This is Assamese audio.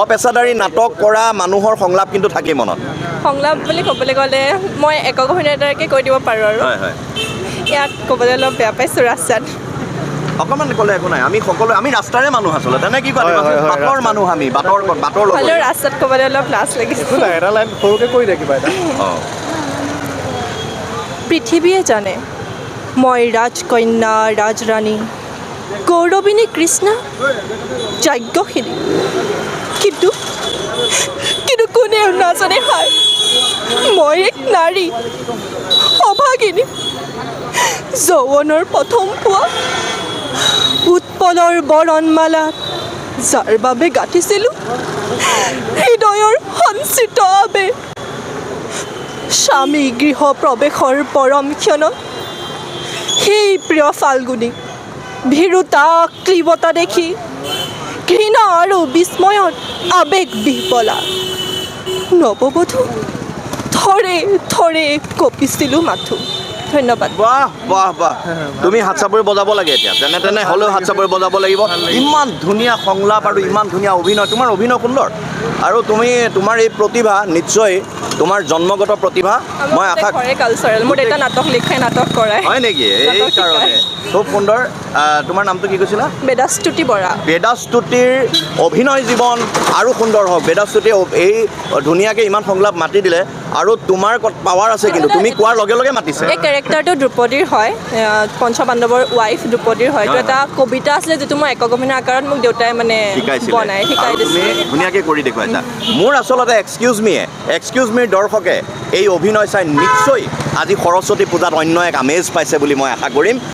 অপেচাদাৰী নাটক কৰা মানুহৰ সংলাপ কিন্তু থাকেই মনত। সংলাপ বুলি ক'বলৈ গ'লে মই একক অভিনেতাকে কৈ দিব পাৰোঁ আৰু হয় হয় ইয়াত ক'বলৈ অলপ বেয়া পাইছোঁ ৰাস্তাত। অকণমান ক'লে একো নাই, আমি সকলো আমি ৰাস্তাৰে মানুহ আচলতে নে কি কোৱা? বাটৰ মানুহ আমি বাটৰ লগত হ'লেও ৰাস্তাত ক'বলৈ অলপ লাজ লাগিছে। এটা লাইন সৰুকৈ কৈ দিয়া কিবা এটা। অঁ পৃথিৱীয়ে জানে মই ৰাজকন্যা ৰাজৰাণী গৌৰৱিনী কৃষ্ণা যজ্ঞশিনী, কিন্তু কোনেও নাজানে হাই মই এক নাৰী অভাগিনী, যৌৱনৰ প্ৰথম পোৱা উৎপলৰ বৰণমালাত যাৰ বাবে গাঁঠিছিলোঁ হৃদয়ৰ সঞ্চিত আবেগ, স্বামী গৃহ প্ৰৱেশৰ পৰম ক্ষণত সেই প্ৰিয় ফাল্গুনী ভীৰুতা ক্লীবতা দেখি ঘৃণা আৰু বিস্ময়ত আবেগ বিহ্বলা নৱবধূ থৰে থৰে কঁপিছিলোঁ মাথো। ধন্যবাদ। বাহ বাহ বাহ, তুমি হাত চাপৰি বজাব লাগে এতিয়া, যেনে তেনে হ'লেও হাত চাপৰি বজাব লাগিব। ইমান ধুনীয়া সংলাপ আৰু ইমান ধুনীয়া অভিনয়, তোমাৰ অভিনয় সুন্দৰ আৰু তোমাৰ এই প্ৰতিভা নিশ্চয় তোমাৰ জন্মগত প্ৰতিভা। মই আশা কালচাৰেল মোৰ দেউতা নাটক লিখে, নাটক কৰাই। হয় নেকি? এই কাৰণে খুব সুন্দৰ। তোমাৰ নামটো কি কৈছিলা? বেদাস্তুতি বৰা। বেদাস্তুতিৰ অভিনয় জীৱন আৰু সুন্দৰ হওক। বেদাস্তুতি এই ধুনীয়াকৈ ইমান সংলাপ মাতি দিলে আৰু তোমাৰ পাৱাৰ আছে, কিন্তু তুমি কোৱাৰ লগে লগে মাতিছে। এই কেৰেক্টাৰটো দ্ৰুপদীৰ হয়, পঞ্চপাণ্ডৱৰ ৱাইফ দ্ৰুপদীৰ হয়। এইটো এটা কবিতা আছিলে যিটো মই একক অভিনয় আকাৰত মোক দেউতাই মানে বনাই শিকাই দিছিলে। তুমি ধুনীয়াকৈ কৰি দেখুৱাইছা। মোৰ আচলতে এক্সকিউজ মিৰ দৰ্শকে এই অভিনয় চাই নিশ্চয় আজি সৰস্বতী পূজাত অন্য এক আমেজ পাইছে বুলি মই আশা কৰিম।